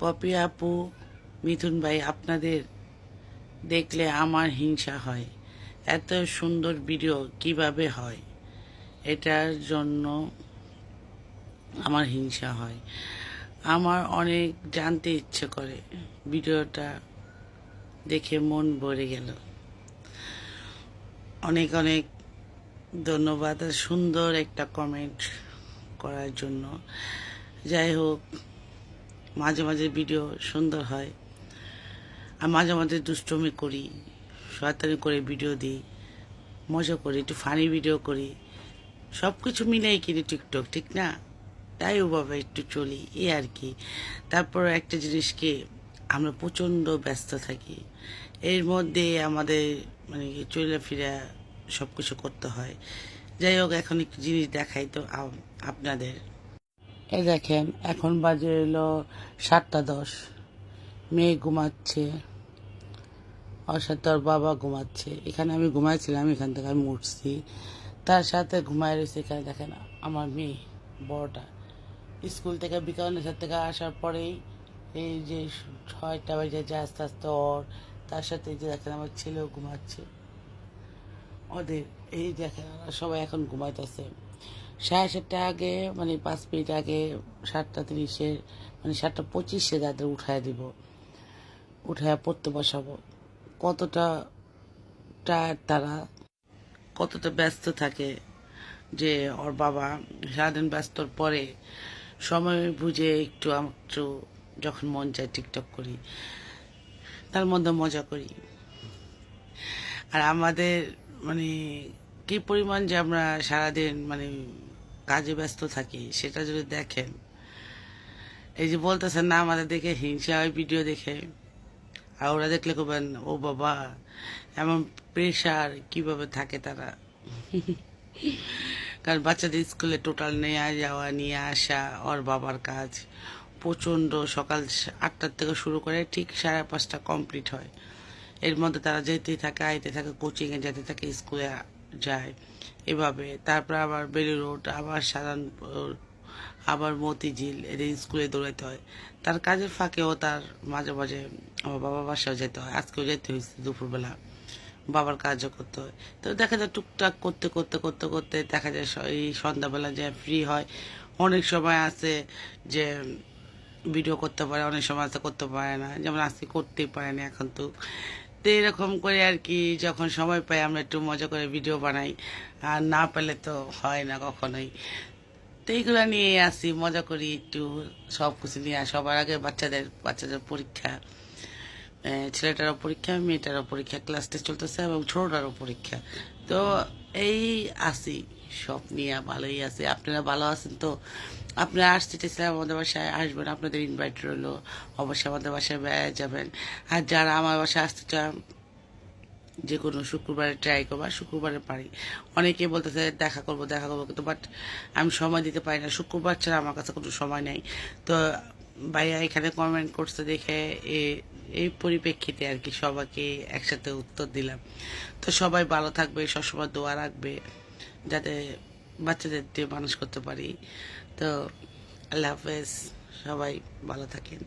Poppy আপু, মিথুন ভাই, আপনাদের দেখলে আমার হিংসা হয়। এত সুন্দর ভিডিও কিভাবে হয়, এটার জন্য আমার হিংসা হয়। আমার অনেক জানতে ইচ্ছে করে। ভিডিওটা দেখে মন ভরে গেল। অনেক অনেক ধন্যবাদ আর সুন্দর একটা কমেন্ট করার জন্য। যাই হোক, মাঝে মাঝে ভিডিও সুন্দর হয়, আর মাঝে মাঝে দুষ্টুমি করি, শয়তানি করে ভিডিও দিই, মজা করি, একটু ফানি ভিডিও করি, সব কিছু মিলেই কিন্তু টিকটক, ঠিক না? তাই ওভাবে একটু চলি, এই আর কি। তারপর একটা জিনিসকে আমরা প্রচণ্ড ব্যস্ত থাকি, এর মধ্যে আমাদের মানে চলে ফিরে সব কিছু করতে হয়। যাই হোক, এখন একটু জিনিস দেখাই তো আপনাদের। এই দেখেন, এখন বাজে হলো 7:10। মেয়ে ঘুমাচ্ছে, ওর সাথে ওর বাবা ঘুমাচ্ছে। এখানে আমি ঘুমাইছিলাম, এখান থেকে আমি উঠছি, তার সাথে ঘুমায় রয়েছে। এখানে দেখেন আমার মেয়ে বড়টা স্কুল থেকে বিকালের থেকে আসার পরেই এই যে 6টা বাজে যায় আস্তে আস্তে ওর, তার সাথে এই যে দেখেন আমার ছেলেও ঘুমাচ্ছে। ওদের এই দেখেন ওরা সবাই এখন ঘুমাইতেছে। 7:30 আগে, মানে 5 মিনিট আগে 7:30, মানে 7:25 তাদের উঠায় দিব, উঠায় পড়তে বসাবো। কতটা টায়ার্ড তারা, কতটা ব্যস্ত থাকে, যে ওর বাবা সারাদিন ব্যস্তর পরে সময় বুঝে একটু যখন মন চায় টিকটক করি, তার মধ্যে মজা করি। আর আমাদের মানে কি পরিমাণ যে আমরা সারাদিন মানে কাজে ব্যস্ত থাকি, সেটা যদি দেখেন। এই যে বলতেছেন না আমাদের দেখে হিংসা হয় ভিডিও দেখে, আর ওরা দেখলে করবেন ও বাবা এমন প্রেশার, কিভাবে থাকে তারা। কারণ বাচ্চাদের স্কুলে টোটাল নিয়ে যাওয়া নিয়ে আসা ওর বাবার কাজ প্রচণ্ড। সকাল 8টার থেকে শুরু করে ঠিক 5:30 কমপ্লিট হয়। এর মধ্যে তারা যেতেই থাকে, আইতে থাকে, কোচিংয়ে যেতে থাকে, স্কুলে যায় এভাবে। তারপর আবার বেলি রোড, আবার সাধারণপুর, আবার মতিঝিল, এদের স্কুলে দৌড়াইতে হয়। তার কাজের ফাঁকেও তার মাঝে মাঝে আমার বাবার বাসায় যেতে হয়। আজকেও যেতে হয়েছে দুপুরবেলা, বাবার কাজও করতে হয়। তো দেখা যায় টুকটাক করতে করতে করতে করতে দেখা যায় এই সন্ধ্যাবেলা যে ফ্রি হয়। অনেক সময় আছে যে ভিডিও করতে পারে, অনেক সময় আছে করতে পারে না, যেমন আজকে করতেই পারে না এখন। তো তো এরকম করে আর কি, যখন সময় পাই আমরা একটু মজা করে ভিডিও বানাই, আর না পেলে তো হয় না কখনোই। তো এইগুলো নিয়ে আসি, মজা করি একটু, সব কিছু নিয়ে। সবার আগে বাচ্চাদের পরীক্ষা, ছেলেটারও পরীক্ষা, মেয়েটারও পরীক্ষা, ক্লাস টেস্ট চলতেছে, এবং ছোটটারও পরীক্ষা। তো এই আসি, সব নিয়ে ভালোই আছি। আপনারা ভালো আছেন তো? আপনারা আসতে চাইছিলেন আমাদের বাসায়, আসবেন, আপনাদের ইনভাইট রইলো। অবশ্যই আমাদের বাসায় বেড়ায় যাবেন। আর যারা আমার বাসায় আসতে চান, যে কোনো শুক্রবারে ট্রাই করবো, আর শুক্রবারে পারি। অনেকে বলতেছে দেখা করবো দেখা করবো, কিন্তু বাট আমি সময় দিতে পারি না, শুক্রবার ছাড়া আমার কাছে কোনো সময় নেই। তো ভাইয়া এখানে কমেন্ট করতে দেখে এই পরিপ্রেক্ষিতে আর কি সবাইকে একসাথে উত্তর দিলাম। তো সবাই ভালো থাকবে, সবসময় দোয়া রাখবে যাতে বাচ্চাদের দিয়ে মানুষ করতে পারি। তো আল্লাহ হাফেজ, সবাই ভালো থাকেন।